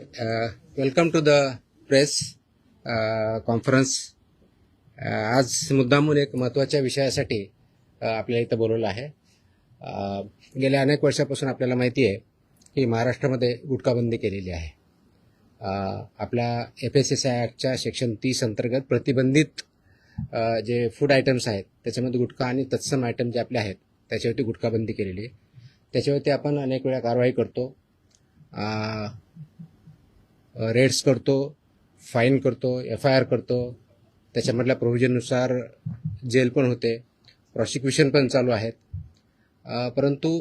Welcome to the press conference. आज मुद्दामून एक महत्त्वाच्या विषयासाठी आपल्याला इथं बोलवलं आहे. गेल्या अनेक वर्षापासून आपल्याला माहिती आहे की महाराष्ट्रामध्ये गुटखाबंदी केलेली आहे. आपल्या FSSAI ॲक्टच्या सेक्शन 30 अंतर्गत प्रतिबंधित जे फूड आयटम्स आहेत त्याच्यामध्ये गुटखा आणि तत्सम आयटम जे आपले आहेत त्याच्यावरती गुटखाबंदी केलेली आहे. त्याच्यावरती आपण अनेक वेळा कारवाई करतो, रेड्स करतो, फाईन करतो, FIR करतो. त्याच्यामधल्या प्रोव्हिजननुसार जेल पण होते, प्रॉसिक्युशन पण चालू आहेत. परंतु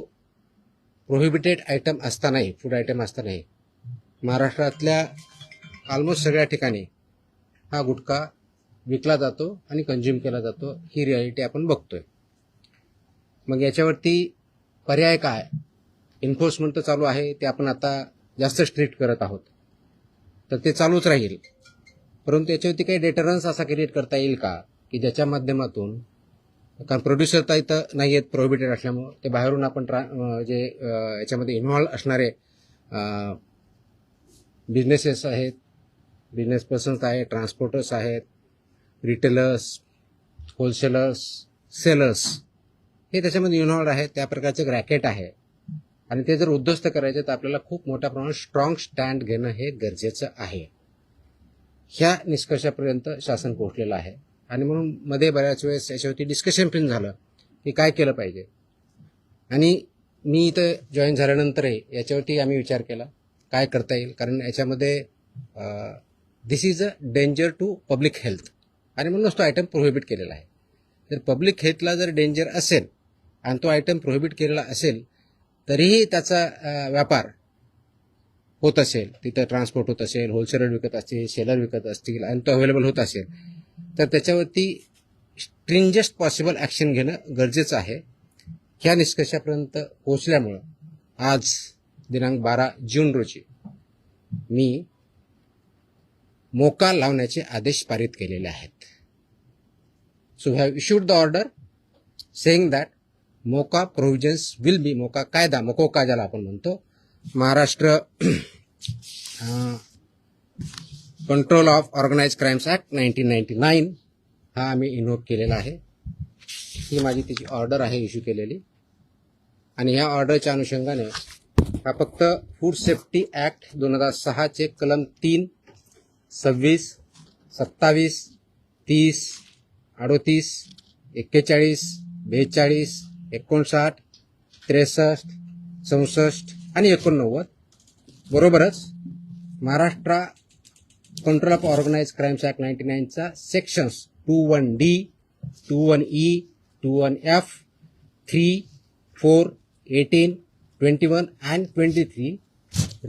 प्रोहिबिटेड आयटम असतानाही, फूड आयटम असतानाही महाराष्ट्रातल्या ऑलमोस्ट सगळ्या ठिकाणी हा गुटखा विकला जातो आणि कंझ्युम केला जातो. ही रियालिटी आपण बघतोय. मग याच्यावरती पर्याय काय? एन्फोर्समेंट तर चालू आहे, ते आपण आता जास्त स्ट्रिक्ट करत आहोत, तर ते चालूच राहील. परंतु याच्यावरती काही डेटरन्स असा क्रिएट करता येईल का की ज्याच्या माध्यमातून, कारण प्रोड्युसर तर इथं नाही आहेत प्रोहिबिटेड असल्यामुळं, ते बाहेरून आपण जे याच्यामध्ये इन्व्हॉल्व असणारे बिझनेसेस आहेत, बिझनेस पर्सन्स आहेत, ट्रान्सपोर्टर्स आहेत, रिटेलर्स, होलसेलर्स, सेलर्स, हे त्याच्यामध्ये इन्व्हॉल्व आहेत. त्या प्रकारचं रॅकेट आहे आणि ते जर उद्ध्वस्त करायचे तर आपल्याला खूप मोठ्या प्रमाणात स्ट्रॉंग स्टँड घेणं हे गरजेचं आहे. ह्या निष्कर्षापर्यंत शासन पोहोचलेलं आहे आणि म्हणून मध्ये बऱ्याच वेळेस याच्यावरती डिस्कशन पण झालं की काय केलं पाहिजे. आणि मी इथं जॉईन झाल्यानंतरही याच्यावरती आम्ही विचार केला काय करता येईल, कारण याच्यामध्ये this is a danger to public health आणि म्हणूनच तो आयटम प्रोहिबिट केलेला आहे. जर पब्लिक हेल्थला जर डेंजर असेल आणि तो आयटम प्रोहिबिट केलेला असेल तरीही त्याचा व्यापार होत असेल, तिथं ट्रान्सपोर्ट होत असेल, होलसेलर विकत असतील, सेलर विकत असतील आणि तो अवेलेबल होत असेल, तर त्याच्यावरती स्ट्रिंजेस्ट पॉसिबल ॲक्शन घेणं गरजेचं आहे. ह्या निष्कर्षापर्यंत पोहोचल्यामुळं आज दिनांक 12 जून रोजी मी मोका लावण्याचे आदेश पारित केलेले आहेत. So we have issued the order saying that MCOCA provisions will be, MCOCA कायदा, मकोका ज्याला आपण म्हणतो, Maharashtra control of organise crimes act 1999 हा आम्ही इन्व्होक केलेला आहे. ही माझी तिची ऑर्डर आहे इश्यू केलेली. आणि ह्या ऑर्डरच्या अनुषंगाने हा फक्त फूड सेफ्टी ॲक्ट 2006 कलम 3, 26, 27, 30, 38, 41, 42, 59, 63, 64 आणि 89 बरोबरच Maharashtra control of organise crimes act 99चा sections 21D, 21E, 21F, 3, 4, 18, 21 and 23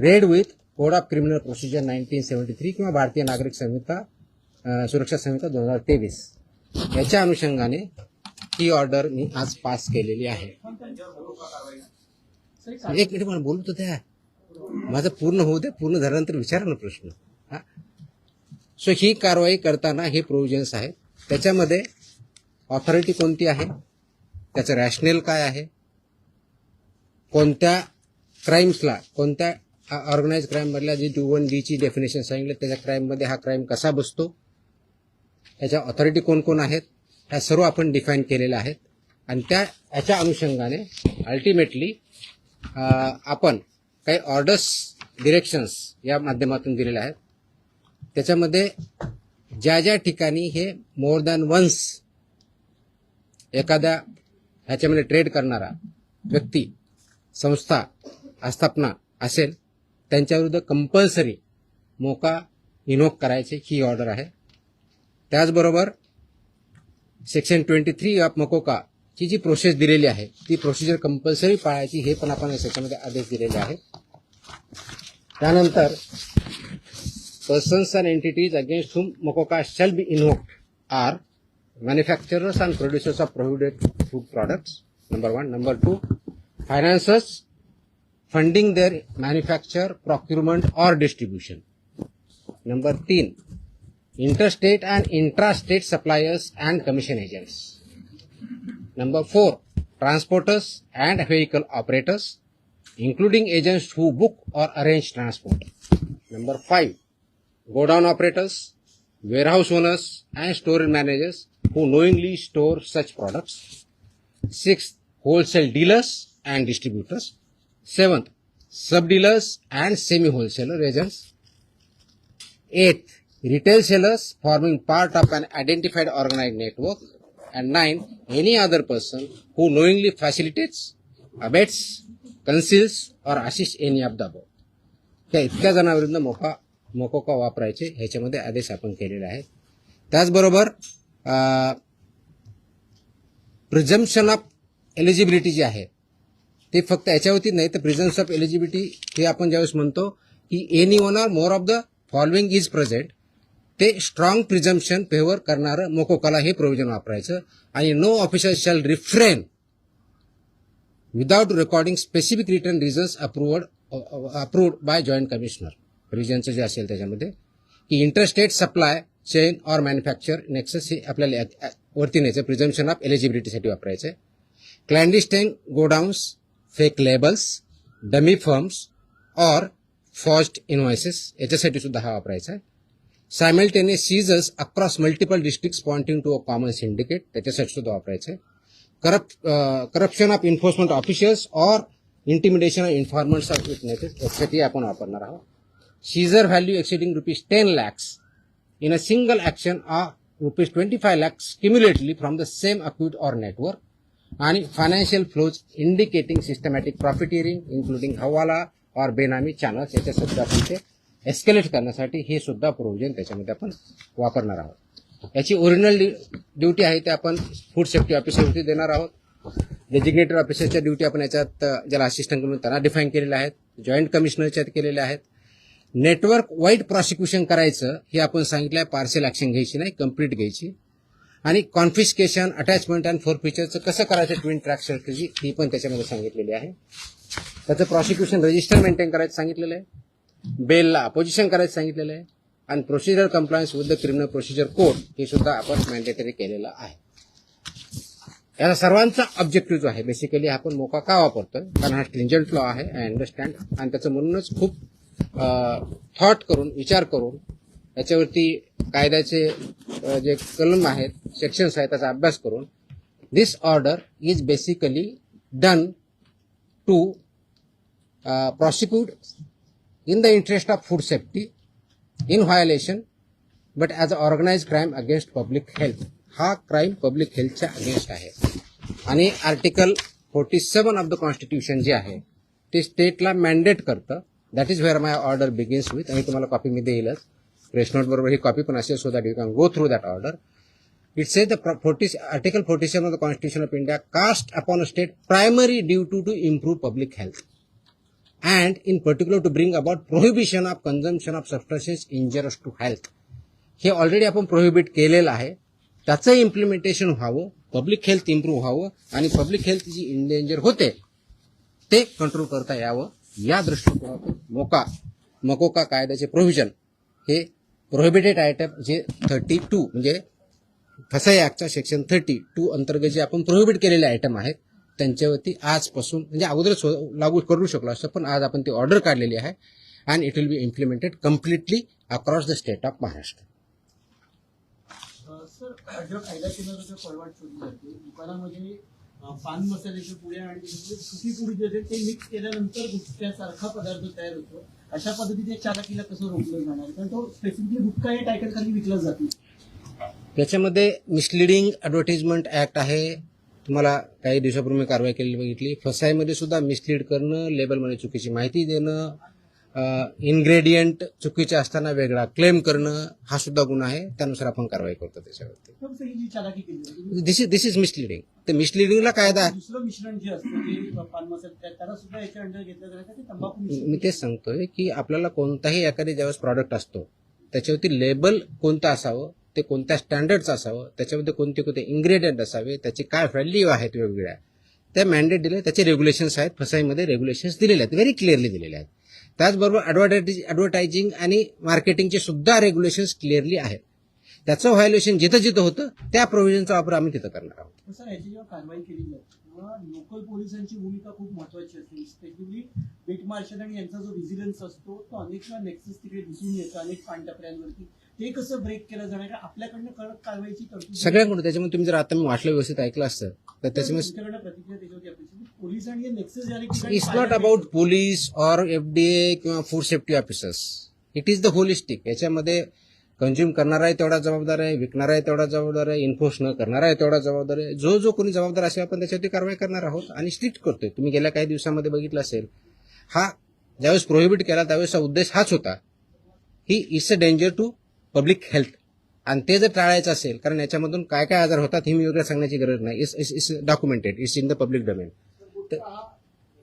read with code of criminal procedure 1973 किंवा भारतीय नागरिक संहिता सुरक्षा संहिता 2023 याच्या अनुषंगाने ही ऑर्डर मी आज पास केलेली आहे. एक मिनिट मला बोलू तर द्या, माझं पूर्ण होऊ दे. पूर्ण झाल्यानंतर विचारा ना प्रश्न. सो ही कारवाई करताना हे प्रोव्हिजन्स आहेत. त्याच्यामध्ये ऑथॉरिटी कोणती आहे, त्याचं रॅशनेल काय आहे, कोणत्या क्राईम्सला, कोणत्या ऑर्गनाइज क्राईममधल्या जी 21D ची डेफिनेशन सांगितलं त्याच्या क्राईममध्ये हा क्राईम कसा बसतो, याच्या ऑथॉरिटी कोण कोण आहेत, ह्या सर्व आपण डिफाईन केलेल्या आहेत. आणि याच्या अनुषंगाने अल्टिमेटली आपण काही ऑर्डर्स, डिरेक्शन्स या माध्यमातून दिलेल्या आहेत. त्याच्यामध्ये ज्या ज्या ठिकाणी हे मोर दॅन वन्स एखाद्या ह्याच्यामध्ये ट्रेड करणारा व्यक्ती, संस्था, आस्थापना असेल त्यांच्याविरुद्ध कंपल्सरी मोका इन्व्होक करायचे ही ऑर्डर आहे. त्याचबरोबर सेक्शन 23 ऑफ मकोका ची जी प्रोसेस दिलेली आहे ती प्रोसिजर कंपल्सरी पाळायची हे पण आपण याच्यामध्ये आदेश दिलेले आहेत. त्यानंतर persons and entities against whom MCOCA shall be invoked are manufacturers and producers of prohibited food products, number 1. Number 2, financiers funding their manufacture, procurement or distribution. Number 3, interstate and intrastate suppliers and commission agents. Number 4, transporters and vehicle operators, including agents who book or arrange transport. Number 5, godown operators, warehouse owners and store managers who knowingly store such products. 6th, wholesale dealers and distributors. 7th, sub-dealers and semi-wholesaler agents. 8th, retail sellers forming part of an identified organized network. And 9th, any other person who knowingly facilitates, abets, conceals or assists any of the above. त्या इतक्या जणांविरुद्ध मोकोका वापरायचे ह्याच्यामध्ये आदेश आपण केलेले आहेत. त्याचबरोबर प्रिझम्पशन ऑफ एलिजिबिलिटी जी आहे ते फक्त याच्यावरती नाही तर प्रिझम्पशन ऑफ एलिजिबिलिटी हे आपण ज्यावेळेस म्हणतो की any one or more of the following is present, ते स्ट्रॉंग प्रिझम्पशन फेवर करणारं मोकोकाला हे प्रोव्हिजन वापरायचं. आणि no officer shall refrain without recording specific return reasons approved by joint commissioner. रिजनचं जे असेल त्याच्यामध्ये की interstate supply chain or manufacture nexus हे आपल्याला वरती न्यायचं प्रिझम्पशन ऑफ एलिजिबिलिटीसाठी वापरायचं आहे. Clandestine godowns, fake labels, dummy firms or forged invoices याच्यासाठी सुद्धा हा वापरायचा आहे. Simultaneous seizures across multiple districts pointing to a common syndicate त्याच्यासाठी सुद्धा वापरायचं आहे. Corruption of enforcement officials or intimidation of informants of witnesses यासाठी आपण वापरणार आहोत. Seizure value exceeding ₹10 lakhs in a single action or ₹25 lakhs cumulatively from the same account or network. आणि financial flows indicating systematic profiteering including हवाला और बेनामी channels याच्यासाठी आपण ते एस्केलेट करण्यासाठी हे सुद्धा प्रोव्हिजन त्याच्यामध्ये आपण वापरणार आहोत. याची ओरिजिनल ड्युटी आहे ते आपण फूड सेफ्टी ऑफिसरवरती देणार आहोत. डेजिग्नेटेड ऑफिसरच्या ड्युटी आपण याच्यात ज्याला असिस्टंट म्हणून त्यांना डिफाईन केलेल्या आहेत. जॉईंट कमिशनरच्यात केलेल्या आहेत. नेटवर्क वाईड प्रॉसिक्युशन करायचं हे आपण सांगितलं आहे. पार्शियल ॲक्शन घ्यायची नाही, कंप्लीट घ्यायची. आणि कॉन्फिस्केशन, अटॅचमेंट अँड फोरफिचरचं कसं करायचं ट्विन ट्रॅक स्ट्रॅटेजी ही पण त्याच्यामध्ये सांगितलेली आहे. त्याचं प्रॉसिक्युशन रजिस्टर मेंटेन करायचं सांगितलेलं आहे. बेलला अपोजिशन करायचं सांगितलेलं आहे. आणि procedure compliance with the criminal procedure code हे सुद्धा आपण मॅन्डेटरी केलेलं आहे. याचा सर्वांचा ऑब्जेक्टिव्ह जो आहे बेसिकली आपण मोका का वापरतोय कारण हा स्ट्रिंजंट लॉ आहे आय अंडरस्टँड. आणि त्याचं म्हणूनच खूप थॉट करून विचार करून याच्यावरती कायद्याचे जे कलम आहेत सेक्शन्स आहेत त्याचा अभ्यास करून this order is basically done to prosecute in the interest of food safety in violation but as an organized crime against public health. हा क्राईम पब्लिक हेल्थच्या अगेन्स्ट आहे. आणि आर्टिकल 47 ऑफ द कॉन्स्टिट्यूशन जे आहे ते स्टेटला मॅन्डेट करतं. That is where my order begins with. आणि तुम्हाला कॉपी मी देईलच, प्रेस नोट बरोबर ही कॉपी पण असेल so that you can go through that order. It say the article 47 of the constitution of India cast upon a state primary duty to improve public health and in particular to bring about prohibition of consumption of substances injurious to health. हे already आपण prohibit केलेलं आहे. त्याचं implementation व्हावं, public health improve व्हावं आणि public health जी endanger होते ते कंट्रोल करता यावं या दृष्टिकोनातून मकोका कायद्याचे प्रोव्हिजन हे प्रोहिबिटेड आयटम जे 32 म्हणजे फसाई ऍक्टच्या सेक्शन 32 अंतर्गत जे आपण प्रोहिबिट केलेले आयटम आहेत त्यांच्यावरती आजपासून म्हणजे अगोदरच लागू करू शकलो असतं पण आज आपण ती ऑर्डर काढलेली आहे and it will B implemented completely across the state of Maharashtra. Sir जो कायदा केंद्राचा फॉरवर्ड शोधली जाते दुकानामध्ये पान मसाल्याच्या पुड्या आणि सुकी पुडी जे ते मिक्स केल्यानंतर गुटख्यासारखा पदार्थ तयार होतो. अशा पद्धतीने चालकीला कसं रोखलं जाणार कारण तो स्पेसिफिकली गुटखा या टायटल खाली विकला जातो. त्याच्यामध्ये मिसलिडिंग ॲडव्हर्टाइजमेंट ऍक्ट आहे. तुम्हाला काही दिवसापूर्वी कारवाई केलेली बघितली. फसाईमध्ये सुद्धा मिसलीड करणं, लेबलमध्ये चुकीची माहिती देणं, इन्ग्रेडियंट चुकीचे असताना वेगळा क्लेम करणं हा सुद्धा गुन्हा आहे. त्यानुसार आपण कारवाई करतो त्याच्यावरती. दिस इज मिसलिडिंग. तर मिसलिडिंगला कायदा दुसरं मिश्रण जे असतं ते पान मसाला त्याला सुद्धा याच्या अंडर घेतलं जातं ते तंबाखू. मी तेच सांगतोय की आपल्याला कोणताही एखादी ज्यावेळेस प्रॉडक्ट असतो त्याच्यावरती लेबल कोणतं असावं, ते कोणत्या स्टँडर्डचं असावं, त्याच्यामध्ये कोणते कोणते इन्ग्रेडियंट असावे, त्याची काय व्हॅल्यू आहेत वेगवेगळ्या त्या मॅन्डेट दिले. त्याचे रेग्युलेशन्स आहेत. फसाईमध्ये रेग्युलेशन्स दिलेले आहेत, व्हेरी क्लिअरली दिलेले आहेत. त्याचबरोबर ॲडव्हर्टायझिंग आणि मार्केटिंगचे सुद्धा रेग्युलेशन्स क्लिअरली आहेत. त्याचं व्हायोलेशन जिथं जिथं होतं त्या प्रोव्हिजनचा वापर आम्ही तिथं करणार आहोत. सर याची जेव्हा कारवाई केली जाते लोकल पोलिसांची भूमिका खूप महत्वाची असते, स्पेशली बीट मार्शल आणि यांचा जो व्हिजिलन्स असतो तो अनेक वेळा नेक्सस तिकडे दिसून येतो अनेक पानटपऱ्यांवरती. ते कसं ब्रेक केलं जाणार, कारण आपल्याकडनं कडक कारवाईची तरतूद सगळ्यांकडून. त्याच्यामुळे तुम्ही जर आता मी वाचलं व्यवस्थित ऐकलं असतं तर त्याच्यामुळे तुमच्याकडनं प्रतिक्रिया त्याच्यावरती अपेक्षित. पोलीस आणि नेक्सस ज्या ठिकाणी it's not about police or FDA किंवा food safety officers. It is the holistic. याच्यामध्ये कंझ्युम करणारा आहे तेवढा जबाबदार आहे, विकणारा आहे तेवढा जबाबदार आहे, इन्फोर्स न करणारा आहे तेवढा जबाबदार आहे. जो जो कोणी जबाबदार असेल आपण त्याच्यावरती कारवाई करणार आहोत आणि स्ट्रिक्ट करतोय. तुम्ही गेल्या काही दिवसामध्ये बघितलं असेल, हा ज्यावेळेस प्रोहिबिट केला त्यावेळेसचा उद्देश हाच होता की it's a danger to public health. आणि ते जर टाळायचं असेल, कारण याच्यामधून काय काय आजार होतात हे मी वेगळं सांगण्याची गरज नाही. It's documented, it's in the public domain.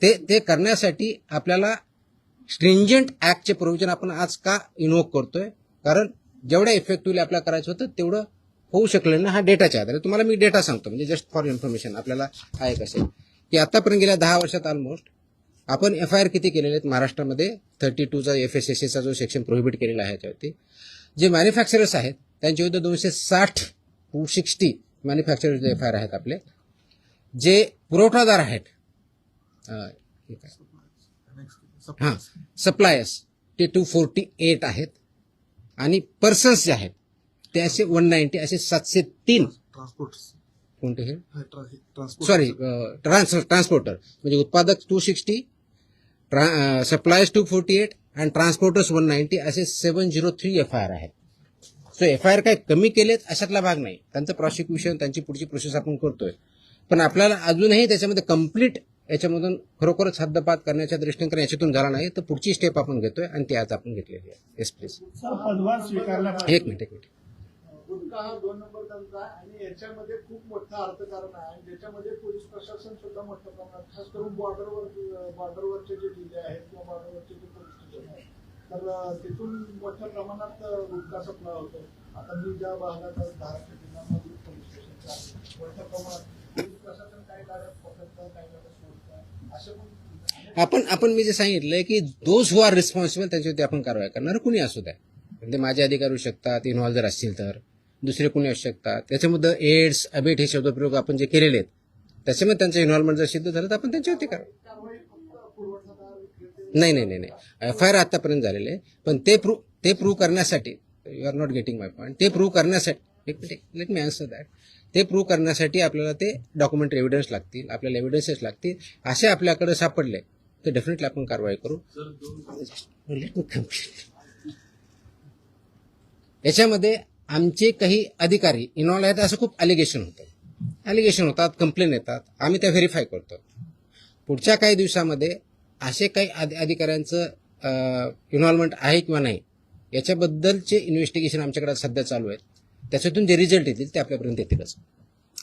ते करण्यासाठी आपल्याला स्ट्रिंजंट ऍक्टचे प्रोव्हिजन आपण आज का इन्व्होक करतोय, कारण जेवढ्या इफेक्टिव्हली आपल्याला करायचं होतं तेवढं होऊ शकलं ना. हा डेटाच्या आधारे तुम्हाला मी डेटा सांगतो, म्हणजे जस्ट फॉर इन्फॉर्मेशन आपल्याला हा एक असेल की आतापर्यंत गेल्या 10 वर्षात ऑलमोस्ट आपण FIR किती केलेले आहेत महाराष्ट्रामध्ये. 32चा FSSAचा जो सेक्शन प्रोहिबिट केलेला आहे त्यावरती जे मॅन्युफॅक्चरर्स आहेत त्यांच्या विरुद्ध 260 मॅन्युफॅक्चरर्स FIR आहेत आपले. जे पुरवठादार आहेत हां सप्लायर्स ते 248 आहेत आणि पर्सन्स जे आहेत ते असे 190, असे 703 कोणते हे सॉरी ट्रान्सपोर्टर, म्हणजे उत्पादक 260, सप्लायर्स 248 आणि ट्रान्सपोर्टर्स 190, असे 703 FIR आहेत. सो FIR काय कमी केलेत अशातला भाग नाही. त्यांचं प्रॉसिक्युशन, त्यांची पुढची प्रोसेस आपण करतोय. पण आपल्याला अजूनही त्याच्यामध्ये कम्प्लीट याच्यामधून खरोखरच हद्दपात करण्याच्या दृष्टीने, कारण याच्यातून झाला नाही तर पुढची स्टेप आपण घेतोय आणि ती आज आपण घेतलेली आहे. Yes please. पदभार स्वीकारला एक मिनिट. गुटखा हा 2 नंबर धंदा आहे आणि याच्यामध्ये खूप मोठं अर्थकारण आहे आणि ज्याच्यामध्ये पोलीस प्रशासन सुद्धा मोठ्या प्रमाणात, खास करून बॉर्डरवरचे जे जिल्हे आहेत किंवा बॉर्डरवरचे जे पोलीस स्टेशन आहेत तर तिथून मोठ्या प्रमाणात गुटखा सप्लाय होतो. आता मी ज्या भागात धाराशिव जिल्ह्यामध्ये पोलीस स्टेशनच्या आहे मोठ्या प्रमाणात पोलीस प्रशासन काही गाड्या पकडतं, काही गाड्या सोडतं, असे पण आपण मी जे सांगितलंय की दोज हु आर रिस्पॉन्सिबल त्यांच्यावरती आपण कारवाई करणार. कुणी असू द्या, म्हणजे माझे अधिकारी होऊ शकतात, इन्व्हॉल्व जर असतील तर दुसरे कुणी असू शकतात. त्याच्यामध्ये एड्स, अबेट हे शब्दप्रयोग आपण जे केलेले आहेत त्याच्यामध्ये त्यांचं इन्व्हॉल्वमेंट जर सिद्ध झालं तर आपण त्यांच्यावरती कारवाई फक्त पुरवठादार नाही FIR आतापर्यंत झालेले आहे. पण ते प्रूव्ह करण्यासाठी, you are not getting my point, ते प्रूव्ह करण्यासाठी लेट मी आन्सर दॅट. ते प्रूव्ह करण्यासाठी आपल्याला ते डॉक्युमेंटरी एव्हिडन्स लागतील, आपल्याला एव्हिडन्सेस लागतील. असे आपल्याकडे सापडले तर डेफिनेटली आपण कारवाई करू. Let me complete. याच्यामध्ये आमचे काही अधिकारी इन्व्हॉल्व आहेत असं खूप अलिगेशन होतात, कंप्लेन येतात, आम्ही त्या व्हेरीफाय करतो. पुढच्या काही दिवसामध्ये असे काही अधिकाऱ्यांचं इन्व्हॉल्वमेंट आहे किंवा नाही याच्याबद्दलचे इन्व्हेस्टिगेशन आमच्याकडे सध्या चालू आहेत. त्याच्यातून जे रिझल्ट येतील ते आपल्यापर्यंत येतीलच.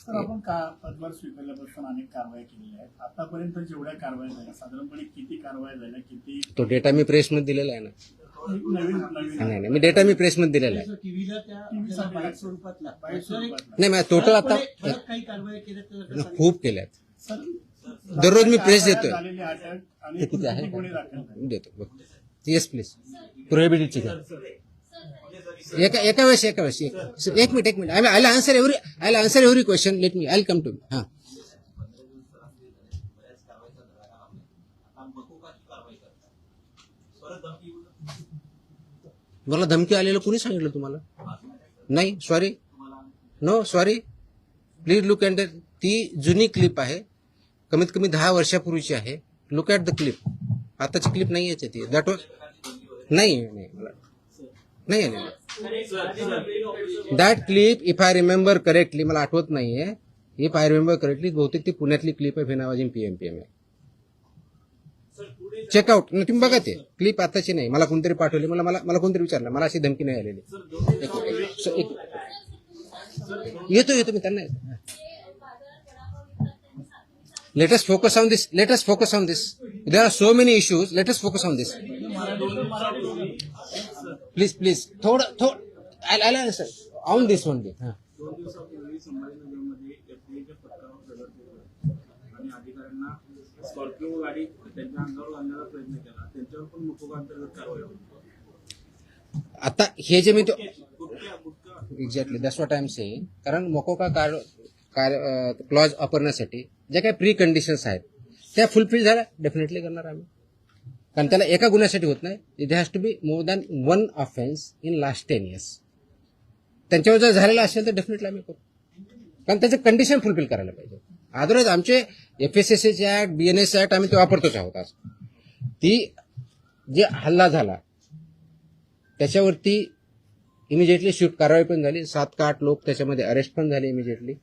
आपण पदभार स्वीकारल्यापासून अनेक कारवाया केलेल्या आहेत. आतापर्यंत जेवढ्या कारवाया झाल्या साधारणपणे किती कारवाया झाल्या, किती तो डेटा मी प्रेसमध्ये दिलेला आहे ना. नाही मी डेटा मी प्रेसमध्ये दिलेला आहे. टीव्हीला त्या बाहेर स्वरूपातला नाही माझ्या टोटल आता काही कारवाया केल्या खूप केल्यात. दररोज मी प्रेस देतोय. झालेली अटक आणि ते किती आहे गुन्हे दाखल झाले. देतो बघतो. Yes please. प्रोहिबिटेडची घ्या. एका वेळेस एक minute. I answer every question. Let me I come to. हां मला धमकी आलेलं कुणी सांगितलं तुम्हाला? नाही sorry, no sorry, please look at ती जुनी क्लिप आहे, कमीत कमी 10 वर्षापूर्वीची आहे. Look at the clip. आताची क्लिप नाही याची ती. दॅट वॉज नाही आलेलं that clip. If I remember correctly, मला आठवत नाहीये, इफ आय रिमेंबर करेक्टली बहुतेक ती पुण्यातली क्लिप आहे. फेनावाजीन PMPM आहे. चेकआउट. तुम्ही बघा ते क्लिप आताची नाही, मला कोणतरी पाठवली. मला कोणतरी विचारलं, मला अशी धमकी नाही आलेली. येतो मी त्यांना. Let us focus on this. There are so many issues. Let us focus on this. Please. थोडं I'll answer on this one day. 2 दिवसापूर्वी संभाजीनगरमध्ये FDAच्या पथकावर दगड फेकला आणि अधिकाऱ्यांना स्कॉर्पिओ गाडी त्यांच्या अंगावर घालण्याचा प्रयत्न केला. त्यांच्यावर पण मुकोगा अंतर्गत कारवाई होती. आता हे जे मी exactly that's what I am saying. कारण मोकोका क्लॉज वापरण्यासाठी ज्या काही प्री कंडिशन्स आहेत त्या फुलफिल झाल्या डेफिनेटली करणार आम्ही. कारण त्याला एका गुन्ह्यासाठी होत नाही. It has to be more than one offence in last 10 years. त्यांच्यावर जर झालेला असेल तर डेफिनेटली आम्ही करू. कारण त्याचं कंडिशन फुलफिल करायला पाहिजे. अदरवाईज आमचे FSSAचे ऍक्ट, BNS ऍक्ट आम्ही ते वापरतोच आहोत. आज ती जे हल्ला झाला त्याच्यावरती इमिजिएटली शिफ्ट कारवाई पण झाली. 7 का 8 लोक त्याच्यामध्ये अरेस्ट पण झाले immediately.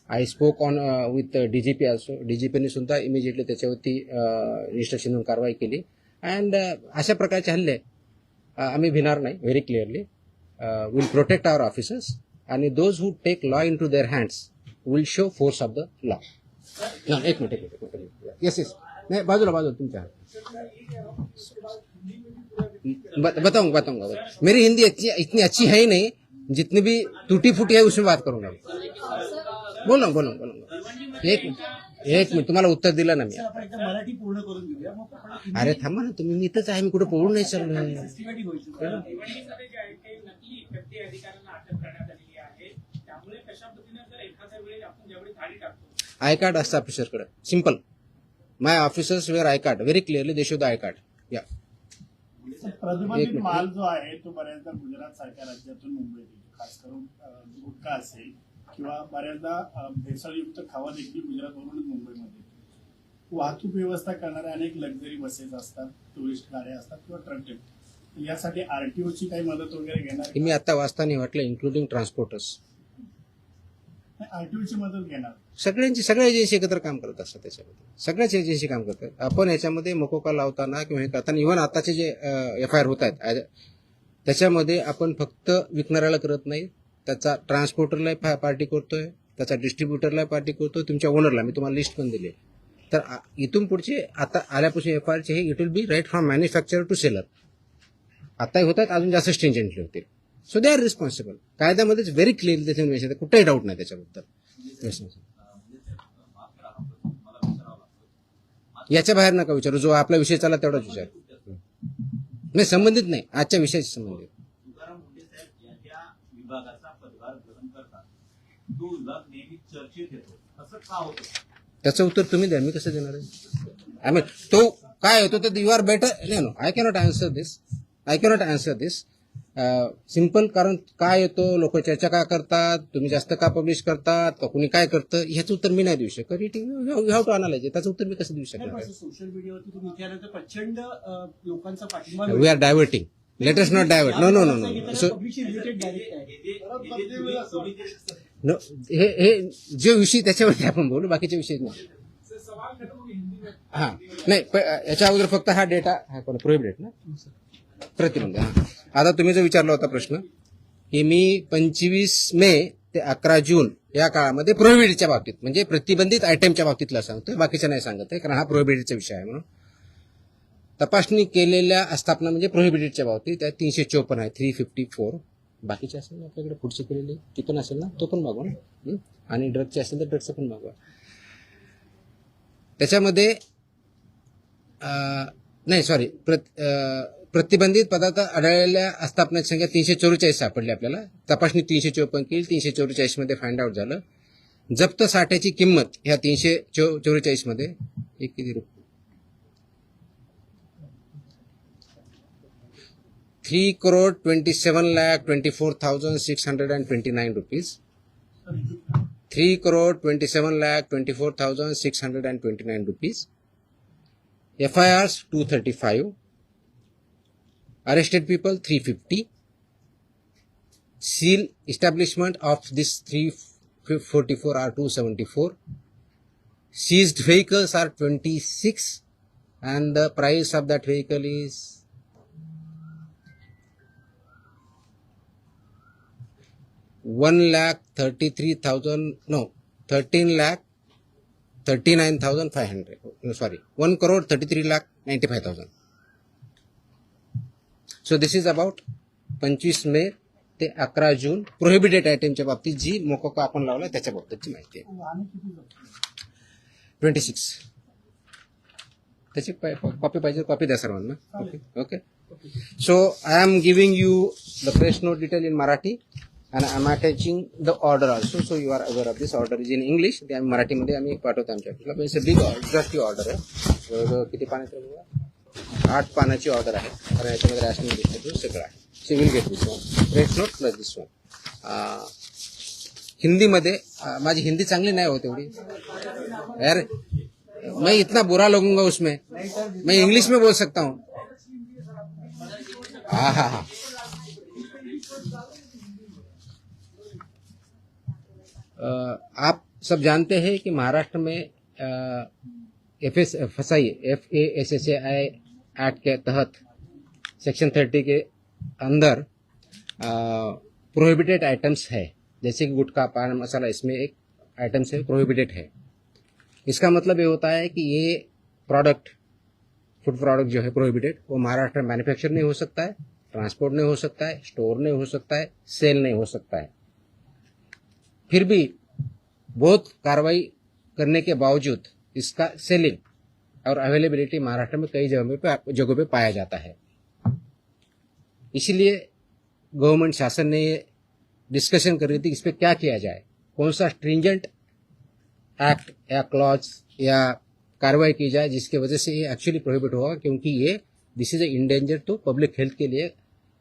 I spoke on with DGP also. DGPने सुद्धा इमिजिएटली त्याच्यावरती इन्स्ट्रक्शन म्हणून कारवाई केली. अँड अशा प्रकारचे हल्ले आम्ही भिणार नाही. Very clearly will protect our officers आणि those who take law into their hands will show force of the law. एक मिनिट. Yes yes. नाही बाजूला तुमच्या बताऊंगा. मेरी हिंदी इतनी अच्छी है ही नहीं, जितनी भी टूटी फूटी है उसमें बात करूंगा. बोलूंगा. एक मिनिट तुम्हाला उत्तर दिलं ना मी. आपण एकदा मराठी पूर्ण करून घेऊया मग आपण अरे थांबा ना तुम्ही. मी इथंच आहे. मी कुठे पळून नाही चाललोय. systematic होईल. भिवंडीमध्ये जे आहे ते नकली व्यक्ती अधिकाऱ्यांना अटक करण्यात आलेली आहे. त्यामुळे कशा पद्धतीने जर एखाद्या वेळेस आपण ज्यावेळी थाळी टाकतो आय कार्ड असतं ऑफिसरकडे. Simple. My officers wear I card. Very clearly they show the I card. या प्रतिबंधित माल जो आहे तो बऱ्याचदा गुजरात सारख्या राज्यातून मुंबईत येतो. खास करून गुटखा असेल किंवा बऱ्याचदा भेसळयुक्त खावा देखील गुजरातवरूनच मुंबईमध्ये येतो. वाहतूक व्यवस्था करणाऱ्या अनेक लक्झरी बसेस असतात, टुरिस्ट गाड्या असतात किंवा ट्रक टेम्पो. यासाठी RTOची काही मदत वगैरे घेणार? मी आता वाचताना वाटलं इन्क्लुडिंग ट्रान्सपोर्टर्स. RTOची मदत घेणार? सगळ्या एजन्सी एकत्र काम करत असतात. त्याच्यामध्ये सगळ्याच एजन्सी काम करतात. आपण याच्यामध्ये मकोका लावताना किंवा हे करताना इव्हन आताचे जे FIR होत आहेत त्याच्यामध्ये आपण फक्त विकणाऱ्याला करत नाही, त्याचा ट्रान्सपोर्टरला पार्टी करतोय, त्याचा डिस्ट्रीब्युटरला पार्टी करतोय, तुमच्या ओनरला. मी तुम्हाला लिस्ट पण दिली. तर इथून पुढचे आता आल्यापासून FIRचे हे it will be right from manufacturer to seller. आताही होत आहेत, अजून जास्त स्ट्रिंजंटली होतील. So they are responsible. कायद्यामध्येच व्हेरी क्लिअरली त्याच्या मेन्शन आहे. कुठेही डाऊट नाही त्याच्याबद्दल. याच्या बाहेर नका विचारू. जो आपला विषय चालला तेवढाच विचार. नाही संबंधित नाही. आजच्या विषयाशी संबंधित. तुकाराम मुंडे साहेब ज्या विभागाचा पदभार ग्रहण करतात तो विभाग नेहमी चर्चेत येतो, असं का होतं? त्याचं उत्तर तुम्ही द्या. मी कसं देणार आहे? आय मीन तो काय होतो तर you are better. No I cannot answer this. Simple. कारण काय येतो, लोक चर्चा का करतात, तुम्ही जास्त का पब्लिश करतात, का कुणी काय करतं, ह्याचं उत्तर मी नाही देऊ शकत. It you have to analyse. त्याचं उत्तर मी कसं देऊ शकणार? सोशल मीडियावरती तुम्ही विचारल्यानंतर प्रचंड लोकांचा पाठिंबा we are diverting. Let us not divert. No. So हे जे विषय त्याच्यावरती आपण बोलू, बाकीचे विषय नाही. हा नाही याच्या अगोदर फक्त हा डेटा प्रोहिबिटेड ना प्रतिबंध. आता तुम्ही जो विचारला होता प्रश्न की मी 25 मे ते 11 जून या काळामध्ये प्रोहिबिटेडच्या बाबतीत म्हणजे प्रतिबंधित आयटमच्या बाबतीतला सांगतोय, बाकीच्या नाही सांगत आहे कारण हा प्रोहिबिटेडचा विषय आहे. म्हणून तपासणी केलेल्या आस्थापना म्हणजे प्रोहिबिटेडच्या बाबतीत त्या 354 आहे. 354 बाकीचे असेल ना आपल्याकडे पुढचे केलेले ती पण असेल ना, तो पण मागवा ना. आणि ड्रगचे असेल तर ड्रगचं पण मागवा. त्याच्यामध्ये नाही सॉरी प्रतिबंधित पदार्थ आढळलेल्या आस्थापनाची संख्या 344 सापडली आपल्याला. तपासणी 354 केली. 344 मध्ये फाइंड आउट झालं. जप्त साठ्याची किंमत ह्या 344 मध्ये एक किती रुपये 3,27,24,629 rupees. 3,27,24,629 rupees. FIRs 235. Arrested people 350. Seal establishment of this 344 are 274. Seized vehicles are 26 and the price of that vehicle is 13,39,500. Sorry, 1,33,95,000. So this is about 25 मे ते 11 जून प्रोहिबिटेड आयटमच्या बाबतीत जी मोकोका आपण लावला त्याच्या बाबतीतची माहिती आहे. 26. त्याची कॉपी पाहिजे कॉपी द्या सर्वांना. Okay. So I am giving you the press note detail in Marathi and I'm attaching the order also, so you are aware of this. Order is in English. ते आम्ही मराठीमध्ये आम्ही पाठवतो आमच्या ऑफिसला. It's a big exhaustive order आहे. जवळजवळ किती पानाची आहे? 8 पानाची ऑर्डर आहे. कारण याच्यामध्ये रॅशनिंग डिस्ट्रीब्यूट सगळं आहे. So will get this one. Press note plus this one. हिंदीमध्ये माझी हिंदी चांगली नाही होत एवढी यार. मैं इतना बुरा लगूंगा उसमें. मैं इंग्लिश में बोल सकता हूँ. हाँ हाँ हाँ. आप सब जानते हैं कि महाराष्ट्र में FSI एक्ट के तहत सेक्शन 30 के अंदर प्रोहिबिटेड आइटम्स है, जैसे कि गुटखा, पान मसाला, इसमें एक आइटम से प्रोहिबिटेड है. इसका मतलब ये होता है कि ये प्रोडक्ट, फूड प्रोडक्ट जो है प्रोहिबिटेड, वो महाराष्ट्र में मैन्युफैक्चर नहीं हो सकता है, ट्रांसपोर्ट नहीं हो सकता है, स्टोर नहीं हो सकता है, सेल नहीं हो सकता है. फिर भी बहुत कार्रवाई करने के बावजूद इसका सेलिंग और अवेलेबिलिटी महाराष्ट्र में कई जगहों पे पाया जाता है. इसीलिए गवर्नमेंट शासन ने ये डिस्कशन कर रही थी कि इस पर क्या किया जाए, कौन सा स्ट्रिंजेंट एक्ट या क्लॉज या कार्रवाई की जाए जिसकी वजह से ये एक्चुअली प्रोहिबिट होगा, क्योंकि ये दिस इज ए इंडेंजर, तो पब्लिक हेल्थ के लिए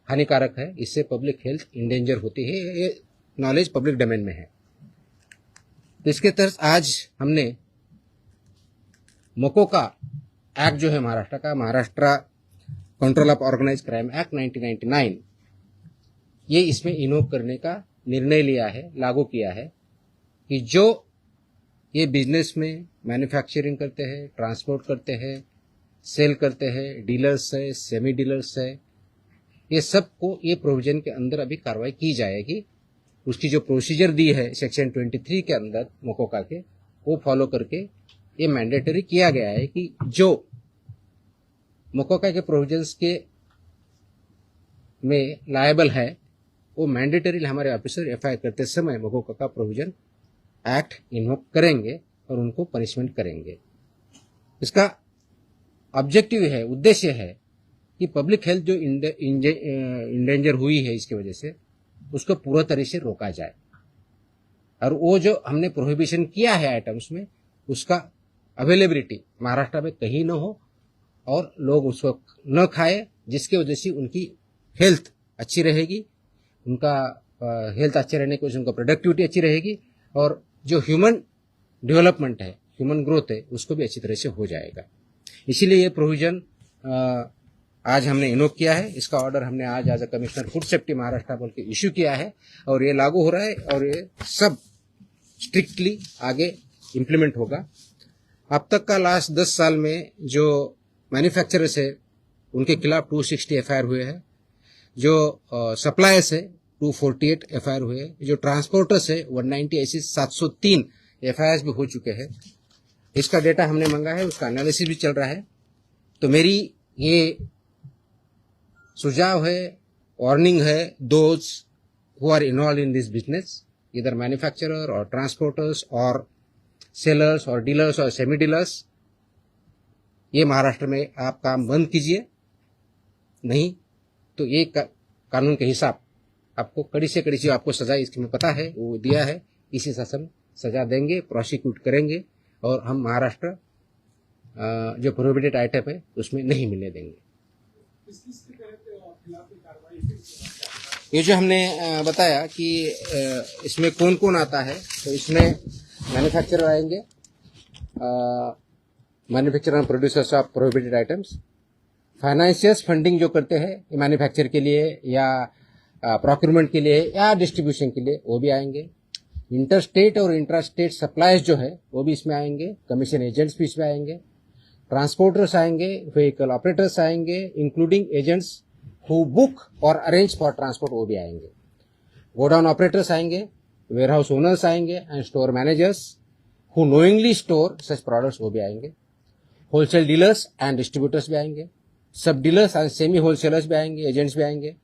हानिकारक है. इससे पब्लिक हेल्थ इंडेंजर होती है. ये नॉलेज पब्लिक डोमेन में है. तो इसके तहत आज हमने मोकोका एक्ट जो है महाराष्ट्र का, Maharashtra control of organise crime act 1999, ये इसमें इन्वोक करने का निर्णय लिया है, लागू किया है कि जो ये बिजनेस में मैन्युफैक्चरिंग करते हैं, ट्रांसपोर्ट करते हैं, सेल करते हैं, डीलर्स है, सेमी डीलर्स है, ये सबको ये प्रोविजन के अंदर अभी कार्रवाई की जाएगी. उसकी जो प्रोसीजर दी है सेक्शन 23 के अंदर मोकोका के, वो फॉलो करके ये मैंडेटरी किया गया है कि जो मोकोका के प्रोविजंस के में लायबल है वो मैंडेटरी हमारे ऑफिसर एफआईआर करते समय मोकोका का प्रोविजन एक्ट इन्वोक करेंगे और उनको पनिशमेंट करेंगे. इसका ऑब्जेक्टिव है, उद्देश्य है कि पब्लिक हेल्थ जो इंडेंजर हुई है इसकी वजह से, उसको पूरा तरह से रोका जाए. और वो जो हमने प्रोहिबिशन किया है आइटम्स में, उसका अवेलेबिलिटी महाराष्ट्र में कहीं न हो और लोग उसको न खाए, जिसकी वजह से उनकी हेल्थ अच्छी रहेगी, उनका हेल्थ अच्छे रहने की वजह से उनका प्रोडक्टिविटी अच्छी रहेगी, और जो ह्यूमन डेवलपमेंट है, ह्यूमन ग्रोथ है, उसको भी अच्छी तरह से हो जाएगा. इसीलिए ये प्रोविजन आज हमने इन्वोक किया है. इसका ऑर्डर हमने आज as a commissioner food safety Maharashtra बोल के इश्यू किया है और ये लागू हो रहा है और ये सब स्ट्रिक्टली आगे इम्प्लीमेंट होगा. अब तक का लास्ट 10 साल में जो मैन्युफैक्चरर्स है उनके खिलाफ 260 एफआईआर हुए हैं, जो सप्लायर्स है 248 एफआईआर हुए हैं, जो ट्रांसपोर्टर्स है 190, ऐसी 703 एफआईआर भी हो चुके हैं. इसका डेटा हमने मांगा है, उसका एनालिसिस भी चल रहा है. तो मेरी ये सुझाव है, वार्निंग है, those who are involve in this business, इधर मैन्युफैक्चरर और ट्रांसपोर्टर्स और सेलर्स और डीलर्स और सेमी डीलर्स, ये महाराष्ट्र में आप काम बंद कीजिए, नहीं तो ये कानून के हिसाब आपको कड़ी से कड़ी जो आपको सजा इसमें पता है वो दिया है, इसी शासन सजा देंगे, प्रोसिक्यूट करेंगे और हम महाराष्ट्र जो प्रोहिबिटेड आइटम है उसमें नहीं मिलने देंगे. ये जो हमने बताया कि इसमें कौन कौन आता है, तो इसमें मैन्युफैक्चरर आएंगे, manufacturer end producers of prohibited items, financiers funding जो करते हैं मैन्युफैक्चर के लिए या प्रोक्यूरमेंट के लिए या डिस्ट्रीब्यूशन के लिए, वो भी आएंगे. इंटरस्टेट और इंट्रास्टेट सप्लाईज जो है वो भी इसमें आएंगे, कमीशन एजेंट्स भी इसमें आएंगे, ट्रांसपोर्टर्स आएंगे, व्हीकल ऑपरेटर्स आएंगे, इंक्लूडिंग एजेंट्स हु बुक और अरेंज फॉर ट्रांसपोर्ट, वो भी आएंगे. गोडाउन ऑपरेटर्स आएंगे, वेयरहाउस ओनर्स आएंगे and store managers who knowingly store such products, वो भी आएंगे. होलसेल डीलर्स एंड डिस्ट्रीब्यूटर्स भी आएंगे, sub dealers and semi wholesalers भी आएंगे, एजेंट्स भी आएंगे,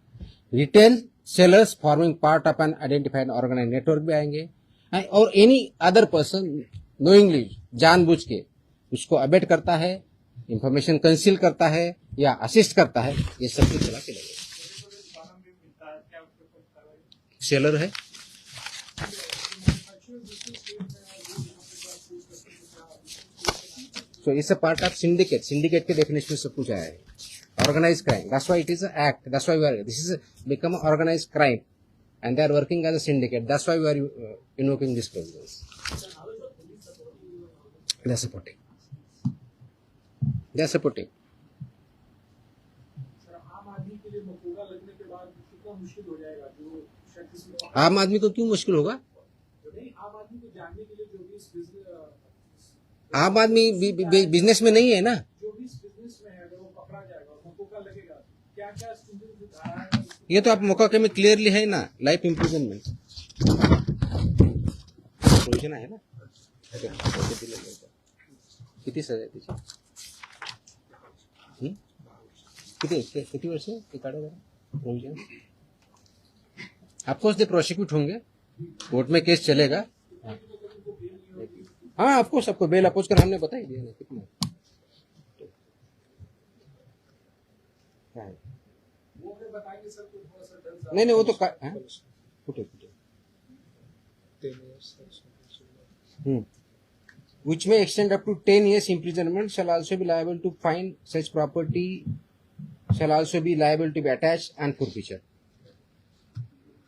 retail sellers forming part of an identified organise network भी आएंगे, और एनी अदर पर्सन नोइंगली, जानबूझ के उसको अबेट करता है, इंफॉर्मेशन कंसील करता है या असिस्ट करता है, ये सब कुछ चला के लगेगा. सेलर है। So it's a part of syndicate. Syndicate K definition से पूछा है. Organized crime. That's why it is an act. That's why this is become an organized crime, and they are working as a syndicate. That's why we are invoking these provisions. They are supporting. They are supporting. आम आदमी को क्यों मुश्किल होगा? आम आदमी business में नहीं है ना। ये तो आप मोकाके में क्लियरली है ना, लाइफ इम्प्रिजनमेंट प्रोविजन आहे ना। किती सजा आहे त्याची? किती वर्ष ते काढा प्रोविजन? ऑफकोर्स दे प्रोसिक्यूट होंगे, कोर्ट में केस चलेगा। हाँ ऑफकोर्स आपको बेल अपोज कर हमने बता ही दिया ना कितना क्या है। नहीं वो तो फुटे which may extend up to 10 years imprisonment, shall also be liable to fine, such property shall also be liable to be attached and forfeiture।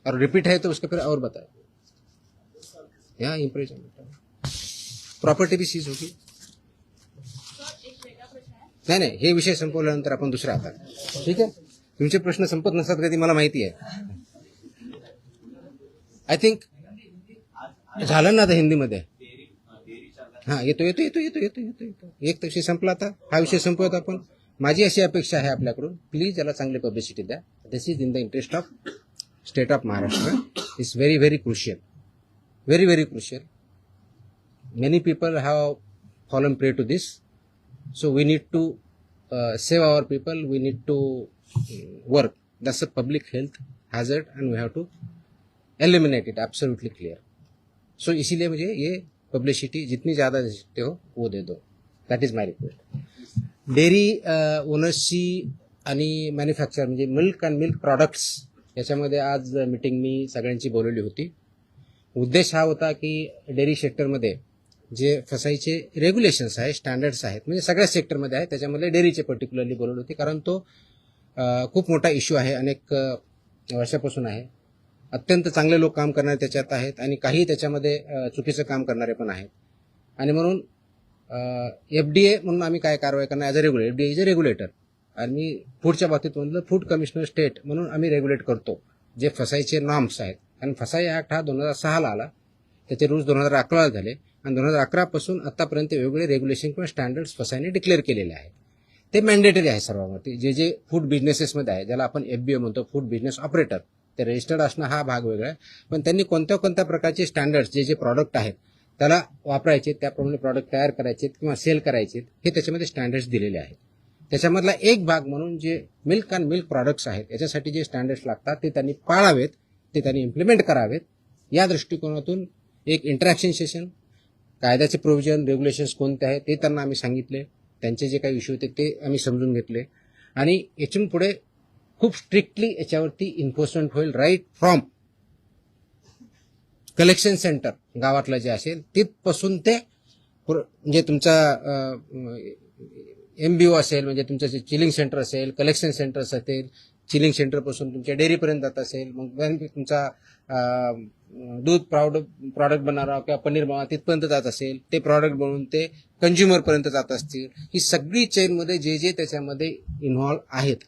और रिपीट है तो उसका फिर और बताए यहाँ इम्प्रिजनमेंट प्रॉपर्टी भी सीज होगी। नाही हे विषय संपवल्यानंतर आपण दुसरा आता ठीक आहे। तुमचे प्रश्न संपत नसतात कधी मला माहिती आहे। आय थिंक झालं ना आता हिंदीमध्ये। हा येतो एक विषय संपला आता, हा विषय संपवत आपण। माझी अशी अपेक्षा आहे आपल्याकडून, प्लीज याला चांगली पब्लिसिटी द्या। This is in the interest of state of Maharashtra. It's very very crucial, very very crucial. Many people have fallen prey to this, so we need to save our people. We need to work. That's a public health hazard and we have to eliminate it. Absolutely clear. So इसीलिए मुझे ये publicity जितनी ज़्यादा दे सकते हो वो दे दो. That is my request. Dairy ओनर्सची आणि मॅन्युफॅक्चर म्हणजे मिल्क अँड मिल्क प्रॉडक्ट्स याच्यामध्ये आज मीटिंग मी सगळ्यांची बोलवली होती. उद्देश हा होता की डेअरी सेक्टरमध्ये जे फसाईचे रेग्युलेशन्स आहेत, स्टँडर्ड्स आहेत, म्हणजे सगळ्या सेक्टरमध्ये आहेत, त्याच्यामध्ये डेअरीचे पर्टिक्युलरली बोलवली होती. कारण तो खूप मोठा इश्यू आहे, अनेक वर्षापासून आहे. अत्यंत चांगले लोक काम करणारे त्याच्यात आहेत आणि काही त्याच्यामध्ये चुकीचं काम करणारे पण आहेत. आणि म्हणून FDA म्हणून आम्ही काय कारवाई करणार as a regulator. FDA is a regulator आणि फूडच्या बाबतीत म्हणलं फूड कमिशनर स्टेट म्हणून आम्ही रेग्युलेट करतो जे फसाईचे नॉर्म्स आहेत. कारण फसाई ॲक्ट हा 2006ला आला, त्याचे रूल्स 2011ला झाले आणि 2011 पासून आतापर्यंत वेगवेगळे रेग्युलेशन किंवा स्टँडर्ड्स फसाईने डिक्लेअर केलेले आहेत. ते मॅन्डेटरी आहे सर्वांवरती. जे जे फूड बिझनेसेसमध्ये आहे, ज्याला आपण FBO म्हणतो, फूड बिझनेस ऑपरेटर, ते रजिस्टर्ड असणं हा भाग वेगळा आहे. पण त्यांनी कोणत्या कोणत्या प्रकारचे स्टँडर्ड्स जे जे प्रॉडक्ट आहेत त्याला वापरायचे, त्याप्रमाणे प्रॉडक्ट तयार करायचे किंवा सेल करायचे, हे त्याच्यामध्ये स्टँडर्ड्स दिलेले आहेत. त्याच्यामधला एक भाग म्हणून जे मिल्क अँड मिल्क प्रॉडक्ट्स आहेत याच्यासाठी जे स्टँडर्ड्स लागतात ते त्यांनी पाळावेत, ते त्यांनी इम्प्लिमेंट करावेत. या दृष्टिकोनातून एक इंटरॅक्शन सेशन, कायद्याचे प्रोव्हिजन, रेग्युलेशन्स कोणते आहेत ते त्यांना आम्ही सांगितले. त्यांचे जे काही इश्यू होते ते आम्ही समजून घेतले आणि यातून पुढे खूप स्ट्रिक्टली याच्यावरती इन्फोर्समेंट होईल. राईट फ्रॉम कलेक्शन सेंटर गावातलं जे असेल तिथपासून ते म्हणजे तुमचा MBO असेल, म्हणजे तुमचं जे चिलिंग सेंटर असेल, कलेक्शन सेंटर्स असेल, चिलिंग सेंटरपासून तुमच्या डेअरीपर्यंत जात असेल, मग तुमचा दूध प्रॉडक्ट बनवणारा किंवा पनीर बनवणारा तिथपर्यंत जात असेल, ते प्रॉडक्ट बनवून ते कंझ्युमरपर्यंत जात असतील, ही सगळी चेनमध्ये जे जे त्याच्यामध्ये इन्व्हॉल्व आहेत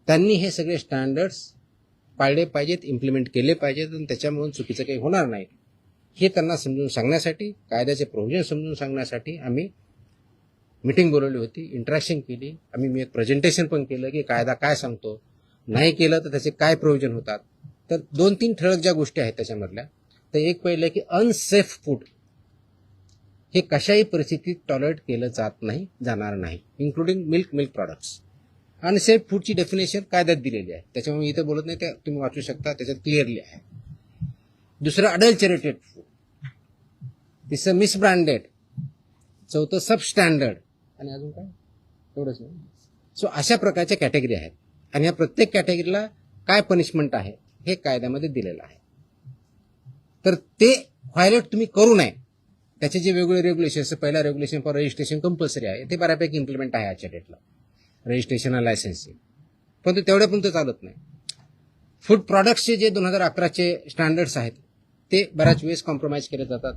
त्यांनी हे सगळे स्टँडर्ड्स पाळले पाहिजेत, इम्प्लिमेंट केले पाहिजेत आणि त्याच्यामुळे चुकीचं काही होणार नाही हे त्यांना समजून सांगण्यासाठी, कायद्याचे प्रोव्हिजन समजून सांगण्यासाठी आम्ही मीटिंग बोलवली होती, इंटरॅक्शन केली. मी एक प्रेझेंटेशन पण केलं की कायदा काय सांगतो, नाही केलं तर त्याचे काय प्रोव्हिजन होतात. तर 2-3 ठळक ज्या गोष्टी आहेत त्याच्यामधल्या, तर एक पहिलं की अनसेफ फूड हे कशाही परिस्थितीत टॉलरेट केलं जाणार नाही, इन्क्लुडिंग मिल्क प्रॉडक्ट्स. अनसेफ फूडची डेफिनेशन कायद्यात दिलेली आहे, त्याच्यामुळे मी इथं बोलत नाही, ते तुम्ही वाचू शकता, त्याच्यात क्लिअरली आहे. दुसरं अडल्चरेटेड फूड, तिसरं मिसब्रँडेड, चौथं सबस्टँडर्ड आणि अजून काय एवढंच नाही. सो अशा प्रकारच्या कॅटेगरी आहेत आणि या प्रत्येक कॅटेगरीला काय पनिशमेंट आहे हे कायद्यामध्ये दिलेलं आहे. तर ते व्हायलेट तुम्ही करू नये. त्याचे जे वेगवेगळे रेग्युलेशन, पहिला रेग्युलेशन फॉर रजिस्ट्रेशन कंपल्सरी आहे, ते बऱ्यापैकी इम्प्लिमेंट आहे आजच्या डेटला, रजिस्ट्रेशन आणि लायसन्सिंग. पण ते तेवढ्यापर्यंत चालत नाही. फूड प्रॉडक्ट्सचे जे 2011चे स्टँडर्ड्स आहेत ते बऱ्याच वेळेस कॉम्प्रोमाइज केले जातात,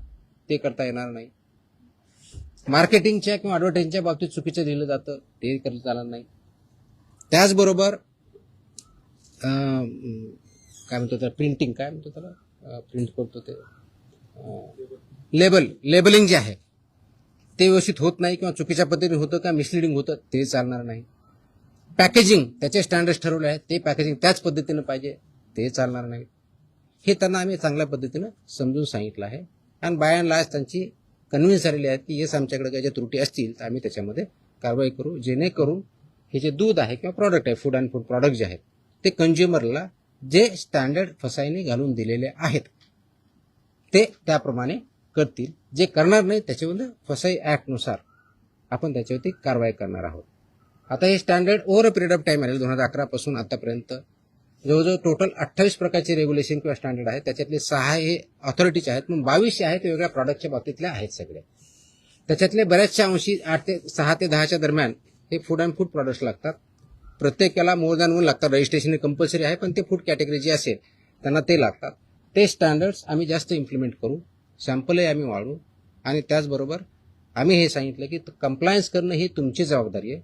ते करता येणार नाही. मार्केटिंगच्या किंवा ॲडव्हर्टाइजिंगच्या बाबतीत चुकीचं लिहिलं जातं, ते करता चालणार नाही. त्याचबरोबर काय म्हणतो त्याला, प्रिंटिंग काय म्हणतो त्याला, प्रिंट करतो ते लेबलिंग जे आहे ते व्यवस्थित होत नाही किंवा चुकीच्या पद्धतीने होतं का मिसलिडिंग होतं, ते चालणार नाही. पॅकेजिंग त्याचे स्टँडर्ड्स ठरवले आहेत, ते पॅकेजिंग त्याच पद्धतीनं पाहिजे, ते चालणार नाही. हे त्यांना आम्ही चांगल्या पद्धतीनं समजून सांगितलं आहे आणि बाय अँड लार्ज त्यांची कन्व्हिन्स झालेली आहेत की येस आमच्याकडे काही ज्या त्रुटी असतील तर आम्ही त्याच्यामध्ये कारवाई करू, जेणेकरून हे जे दूध आहे किंवा प्रॉडक्ट आहे, फूड अँड फूड प्रॉडक्ट जे आहेत ते कंझ्युमरला जे स्टँडर्ड फसाईने घालून दिलेले आहेत ते त्याप्रमाणे करतील. जे करणार नाही त्याच्यामध्ये फसाई ॲक्टनुसार आपण त्याच्यावरती कारवाई करणार आहोत. आता हे standard over a period of time आले, 2011 पासून आतापर्यंत जवळजवळ टोटल 28 प्रकारचे रेग्युलेशन किंवा स्टँडर्ड आहेत. त्याच्यातले 6 हे ऑथॉरिटीचे आहेत, मग 22 आहेत वेगळ्या प्रॉडक्टच्या बाबतीतले आहेत सगळे. त्याच्यातले बऱ्याचशा अंशी 6 ते 10च्या दरम्यान हे फूड अँड फूड प्रॉडक्ट्स लागतात. प्रत्येकाला मोर दॅन 1 लागतात. रजिस्ट्रेशन कंपल्सरी आहे, पण ते फूड कॅटेगरी जी असेल त्यांना ते लागतात. ते स्टँडर्ड्स आम्ही जास्त इम्प्लिमेंट करू, सॅम्पलही आम्ही वाढवू आणि त्याचबरोबर आम्ही हे सांगितलं की कंप्लायन्स करणं ही तुमची जबाबदारी आहे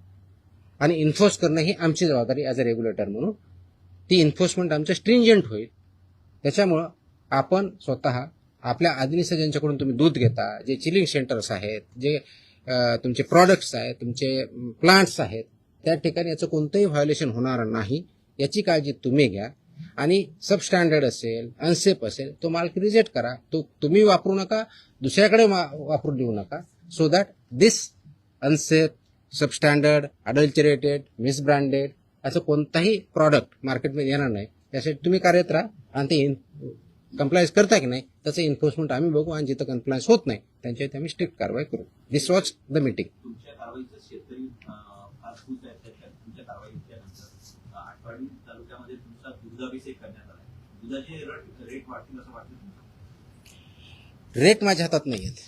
आणि इन्फोर्स करणं ही आमची जबाबदारी ॲज अ रेग्युलेटर म्हणून. ती इन्फोर्समेंट आमचं स्ट्रिंजंट होईल. त्याच्यामुळं आपण स्वतः आपल्या आधीनिसं ज्यांच्याकडून तुम्ही दूध घेता, जे चिलिंग सेंटर्स आहेत, जे तुमचे प्रॉडक्ट्स आहेत, तुमचे प्लांट्स आहेत, त्या ठिकाणी याचं कोणतंही व्हायोलेशन होणार नाही याची काळजी तुम्ही घ्या. आणि सबस्टँडर्ड असेल, अनसेफ असेल, तो माल रिजेक्ट करा. तो तुम्ही वापरू नका, दुसऱ्याकडे वापरू देऊ नका, so that this unsafe, substandard, adulterated, misbranded असं कोणताही प्रॉडक्ट मार्केटमध्ये येणार नाही. यासाठी तुम्ही कार्यरत राहा आणि ते कंप्लायन्स करता की नाही त्याचं एन्फोर्समेंट आम्ही बघू आणि जिथं कंप्लायन्स होत नाही त्यांच्यावरती आम्ही स्ट्रिक्ट कारवाई करू. दिस वॉज द मीटिंग. तुमच्या कारवाईचं शेतकरी फार खुश आहेत. तुमच्या कारवाई केल्यानंतर आठवडी तालुक्यामध्ये तुमचा दुग्धाभिषेक करण्यात आला. दुधाचे रेट वाढतील असं वाटतं तुम्हाला? रेट माझ्या हातात नाही आहेत.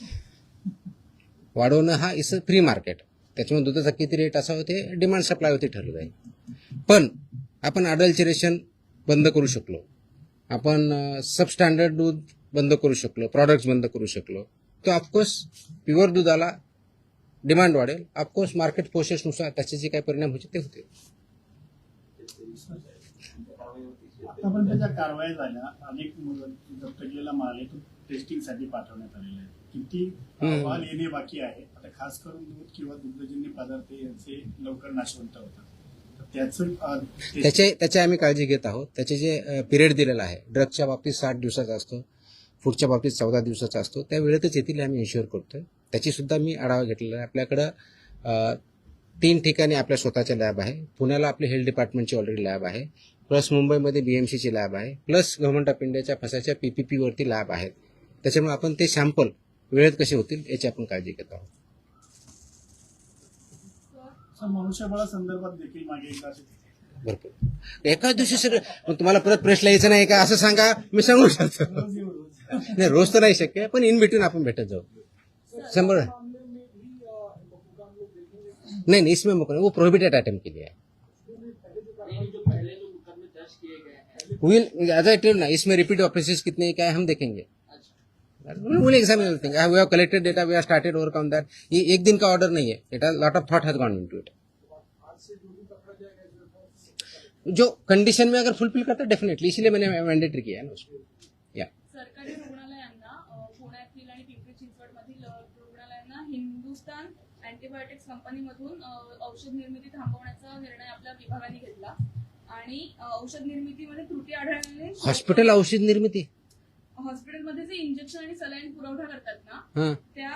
वाढवणं हा इज अ फ्री मार्केट. त्याच्यामुळे दुधाचा किती रेट असावं ते डिमांड सप्लायवरती ठरलं जाईल. पण आपण अडल्चरेशन बंद करू शकलो, आपण सबस्टँडर्ड दूध बंद करू शकलो, प्रॉडक्ट्स बंद करू शकलो, तर ऑफकोर्स प्युअर दुधाला डिमांड वाढेल. ऑफकोर्स मार्केट फोर्सेसनुसार त्याचे जे काही परिणाम होते ते होते. आतापर्यंत ज्या कारवाया झाल्या, अनेक जप्त केलेला माल आहे तो टेस्टिंगसाठी पाठवण्यात आलेला आहे. किती अहवाल येणे बाकी आहे? आता खास करून दूध किंवा दुग्धजन्य पदार्थ यांचे लवकर नाशवंत होतात, त्याची आम्ही काळजी घेत आहोत. त्याचे जे पिरियड दिलेला आहे, ड्रगच्या बाबतीत 60 दिवसाचा असतो, फूडच्या बाबतीत 14 दिवसाचा असतो, त्या वेळेतच येथील आम्ही इन्श्युअर करतोय. त्याची सुद्धा मी आढावा घेतलेला आहे. आपल्याकडं 3 ठिकाणी आपल्या स्वतःच्या लॅब आहे. पुण्याला आपली हेल्थ डिपार्टमेंटची ऑलरेडी लॅब आहे, प्लस मुंबईमध्ये BMCची लॅब आहे, प्लस गव्हर्नमेंट ऑफ इंडियाच्या फसाच्या PPP वरती लॅब आहेत. त्याच्यामुळे आपण ते सॅम्पल वेळेत कसे होतील याची आपण काळजी घेत आहोत. मनुष्यबळा संदर्भात देखील मागे एकदा भरपूर एकाच दिवशी सगळं. मग तुम्हाला परत प्रश्न यायचं नाही का असं सांगा, मी सांगू शकतो. नाही, रोज तर नाही शक्य, पण इन बिटवीन आपण भेटत जाऊ. 100 नहीं, इसमें वो प्रोहिबिटेड आइटम के लिए है. विल एज आई टेल ना, इसमें रिपीट ऑफेंसेस कितने क्या है हम देखेंगे. Will examine everything. We have collected data, we have started overcome that. ये एक दिन का ऑर्डर नहीं है, it has lot of thought has gone into it. जो कंडीशन में अगर फुलफिल करता है डेफिनेटली, इसीलिए मैंने मैंडेटरी किया है ना उसको. या सरकारी रुग्णालयांना पुण्यातील आणि पिंपरी चिंचवडमधील रुग्णालयांना हिंदुस्तान अँटीबायोटिक्स कंपनीमधून औषध निर्मिती थांबवण्याचा निर्णय आपल्या विभागाने घेतला आणि औषध निर्मितीमध्ये त्रुटी आढळल्याने हॉस्पिटल औषध निर्मिती, हॉस्पिटलमध्ये जे इंजेक्शन आणि सलाईन पुरवठा करतात ना, त्या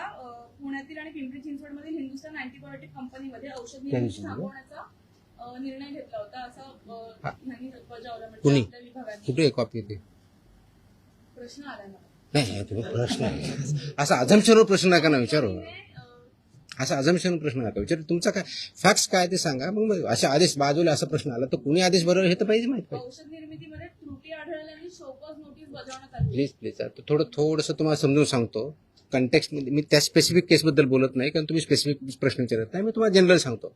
पुण्यातील आणि पिंपरी चिंचवडमधील हिंदुस्तान अँटीबायोटिक कंपनीमध्ये औषध निर्मिती थांबवण्याचा निर्णय घेतला होता असं यांनी बजावलं. म्हणजे आपल्या विभागाने कुठे कॉपी होती? प्रश्न आला ना. नाही, तुम्ही प्रश्न असा अझम्पशनवर प्रश्न नका ना विचारू. असा अजम्पशन प्रश्न नका विचारू. तुमचा काय फॅक्ट्स काय ते सांगा. मग अशा आदेश बाजूला असा प्रश्न आला तर कुणी आदेश बरोबर हे तर पाहिजे माहित पाहिजे. औषध निर्मितीमध्ये त्रुटी आढळल्याने शोकॉज नोटीस बजावण्यात आली. प्लीज आता थोडंसं तुम्हाला समजून सांगतो. कंटेक्स्ट मी त्या स्पेसिफिक केसबद्दल बोलत नाही कारण तुम्ही स्पेसिफिक प्रश्न विचारत नाही. मी तुम्हाला जनरल सांगतो.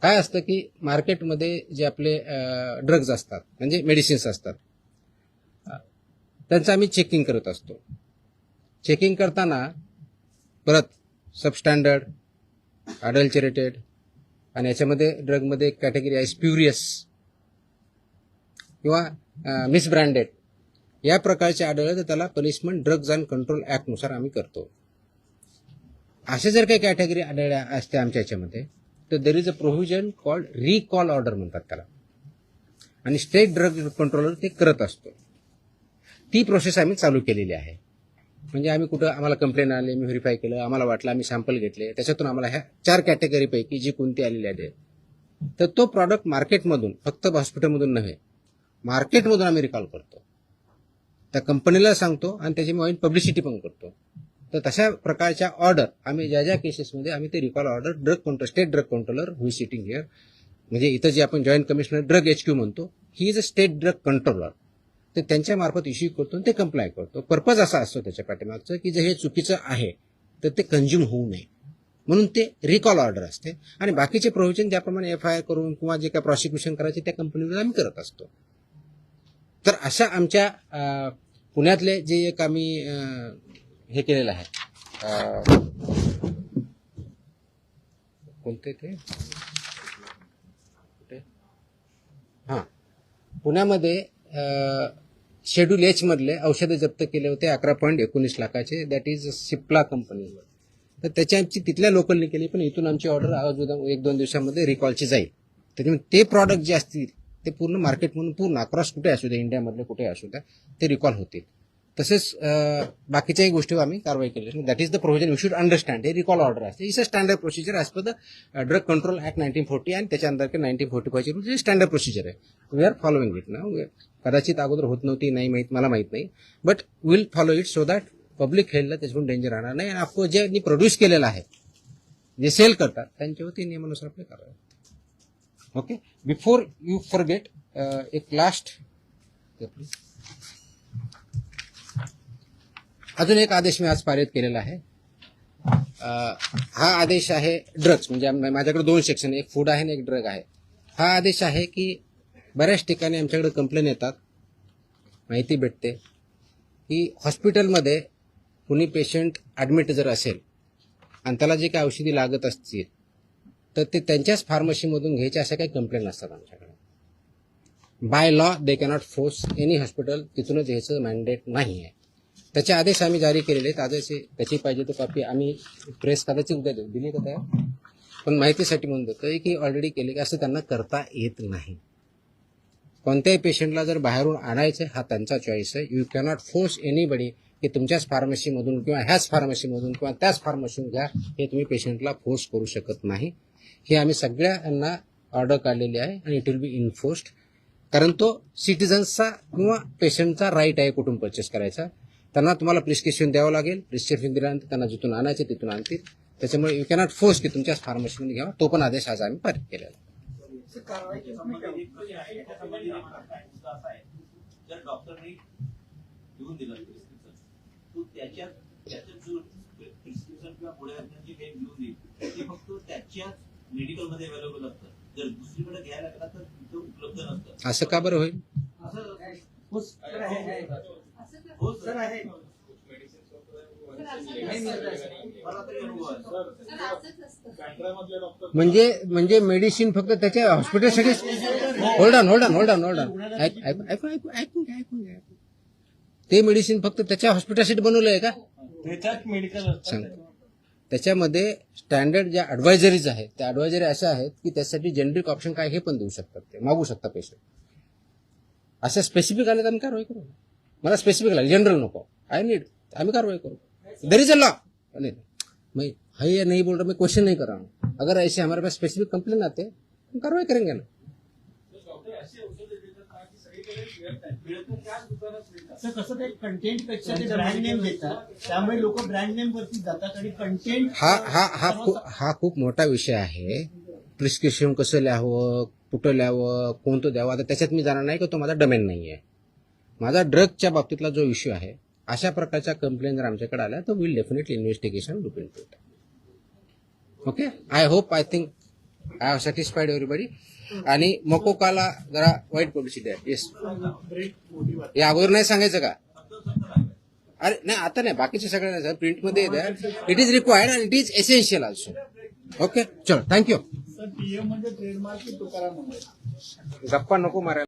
काय असतं की मार्केटमध्ये जे आपले ड्रग्ज असतात म्हणजे मेडिसिन्स असतात त्यांचं आम्ही चेकिंग करत असतो. चेकिंग करताना परत सबस्टँडर्ड, अडल्चरेटेड आणि याच्यामध्ये ड्रगमध्ये एक कॅटेगरी आहे स्प्युरियस किंवा मिसब्रँडेड या प्रकारचे आढळलं तर त्याला पनिशमेंट ड्रग्ज अँड कंट्रोल ॲक्टनुसार आम्ही करतो. अशा जर काही कॅटेगरी आढळल्या असते आमच्या याच्यामध्ये तर there is a provision called recall order म्हणतात त्याला आणि स्टेट ड्रग कंट्रोलर ते करत असतो. ती प्रोसेस आम्ही चालू केलेली आहे. म्हणजे आम्ही कुठं आम्हाला कंप्लेंट आले, मी व्हेरीफाय केलं, आम्हाला वाटलं, आम्ही सॅम्पल घेतले, त्याच्यातून आम्हाला ह्या 4 कॅटेगरीपैकी जी कोणती आलेली आहे तर तो प्रॉडक्ट मार्केटमधून फक्त हॉस्पिटलमधून नव्हे मार्केटमधून आम्ही रिकॉल करतो. त्या कंपनीला सांगतो आणि त्याची मी पब्लिसिटी पण करतो. तर तशा प्रकारच्या ऑर्डर आम्ही ज्या केसेसमध्ये आम्ही ते recall order drug control state drug controller हुई सिटिंग हिअर म्हणजे इथं जे आपण जॉईंट कमिशनर ड्रग HQ म्हणतो he is a state drug controller ते त्यांच्या मार्फत इश्यू करतो आणि ते कंप्लाय करतो. पर्पज असा असतो त्याच्या पाठीमागचं की जर हे चुकीचं आहे तर ते कंझ्युम होऊ नये म्हणून ते रिकॉल ऑर्डर असते. आणि बाकीचे प्रोव्हिजन ज्याप्रमाणे FIR करून किंवा जे काय प्रॉसिक्युशन करायचे त्या कंपनीवर आम्ही करत असतो. तर अशा आमच्या पुण्यातले जे एक आम्ही हे केलेलं आहे कोणते ते हां पुण्यामध्ये शेड्यूल H मधले औषधं जप्त केले होते 11.19 लाखाचे. That is Cipla company. तर त्याची आमची तिथल्या लोकलने केली पण इथून आमची ऑर्डर अजून 1-2 दिवसामध्ये रिकॉलची जाईल. त्याच्यामुळे ते प्रॉडक्ट जे असतील ते पूर्ण मार्केटमधून पूर्ण अक्रॉस कुठे असू द्या इंडियामधले कुठे असू द्या ते रिकॉल होतील. तसेच बाकीच्याही गोष्टीवर आम्ही कारवाई केली. That is the provision you should understand. हे रिकॉल ऑर्डर असते. It's a standard procedure as per the drug control act 1940 आणि त्याच्या अंतर्गत 1945 ची स्टँडर्ड प्रोसिजर आहे. वी आर फॉलोइंग इट ना. कदाचित अगोदर होत नव्हती नाही माहीत मला माहीत नाही but will follow it so that public हेल्थला त्याच्यातून डेंजर राहणार नाही. आणि ऑफकोर्स ज्यांनी प्रोड्यूस केलेलं आहे जे सेल करतात त्यांच्यावरती नियमानुसार आपले कारवाई. ओके बिफोर यू फॉरगेट एक लास्ट अजून एक आदेश मी आज पारित केलेला आहे. हा आदेश आहे ड्रग्स म्हणजे माझ्याकडे 2 सेक्शन एक फूड आहे आणि एक ड्रग आहे. हा आदेश आहे की बऱ्याच ठिकाणी आमच्याकडे कंप्लेन येतात माहिती भेटते की हॉस्पिटलमध्ये कुणी पेशंट ॲडमिट जर असेल आणि त्याला जे काही औषधी लागत असतील तर ते त्यांच्याच फार्मसीमधून घ्यायचे अशा काही कंप्लेंट असतात आमच्याकडे. By law they cannot force any hospital तिथूनच घ्यायचं मॅन्डेट नाही आहे. त्याचे आदेश आम्ही जारी केलेले आहेत. आदेश त्याची पाहिजे तो कॉपी आम्ही प्रेस कदाचित उद्या देऊ दिली का त्या पण माहितीसाठी म्हणून देतोय की ऑलरेडी केले की असं त्यांना करता येत नाही. कोणत्याही पेशंटला जर बाहेरून आणायचं हा त्यांचा चॉईस आहे. यू कॅनॉट फोर्स एनीबडी की तुमच्याच फार्मसीमधून किंवा ह्याच फार्मसीमधून किंवा त्याच फार्मसीमधून घ्या हे तुम्ही पेशंटला फोर्स करू शकत नाही. हे आम्ही सगळ्यांना ऑर्डर काढलेली आहे आणि इट विल बी इन्फोर्स्ड कारण तो सिटिझन्सचा किंवा पेशंटचा राईट आहे कुठून परचेस करायचा. त्यांना तुम्हाला प्रिस्क्रिप्शन द्यावं लागेल. प्रिस्क्रिप्शन दिल्यानंतर त्यांना जिथून आणायचे तिथून आणतील. त्याच्यामुळे यू कॅनॉट फोर्स की तुमच्याच फार्मसीमध्ये घ्यावा. तो पण आदेश आज आम्ही पारित केलेला आहे. जर डॉक्टरने लिहून दिलं प्रिस्क्रिप्शन तो त्याच्यात जो प्रिस्क्रिप्शन किंवा पुढे जे काही लिहून देईल ते फक्त त्याच्याच मेडिकलमध्ये अवेलेबल असतं. जर दुसरीकडे घ्यायला गेला तर तिथं उपलब्ध नसतं. असं का बरं होईल? हो सर आहे. म्हणजे मेडिसिन फक्त त्याच्या हॉस्पिटलसाठी होल्ड ऑन ऐकून घ्या. ते मेडिसिन फक्त त्याच्या हॉस्पिटलसाठी बनवलं आहे का? सांग. त्याच्यामध्ये स्टँडर्ड ज्या ॲडवायझरीज आहेत त्या ॲडवायझरी अशा आहेत की त्यासाठी जेनरिक ऑप्शन काय हे पण देऊ शकतात. ते मागू शकता पेशंट. अशा स्पेसिफिक आले तर आम्ही कारवाई करू. मला स्पेसिफिक लागेल जनरल नको आय नीड आम्ही कारवाई करो. There is a law. मैं है नहीं बोल रहा मैं क्वेश्चन नहीं कर रहा हूँ. अगर ऐसे हमारे पास स्पेसिफिक कंप्लेन आते हैं हम कार्रवाई करेंगे ना. तर कसं ते कंटेंट पेक्षा ते ब्रँड नेम देतात, त्यामुळे लोक ब्रँड नेम वरती जातात आणि कंटेंट हा खूप मोठा विषय आहे. प्रिस्क्रिप्शन कसं लिहावं, कुठं लिहावं, कोणतं द्यावं, आता त्याच्यात मी जाणार नाही की तो माझा डोमेन नाही आहे. माझा ड्रगच्या बाबतीतला जो इश्यू आहे, अशा प्रकारच्या कंप्लेंट जर आमच्याकडे आल्या तर will definitely investigation look into it. Okay, I think I have satisfied everybody. आणि मोकोकाला जरा वाईट पब्लिसिटी आहे. येस, हे अगोदर नाही सांगायचं का? अरे नाही, आता नाही, बाकीचे सगळे नाही, प्रिंटमध्ये द्या. It is required and it is essential also. Okay, चलो, थँक्यू. सर टीएम म्हणजे ट्रेडमार्क की तुकाराम मंडळ? गप्पा नको मारायला.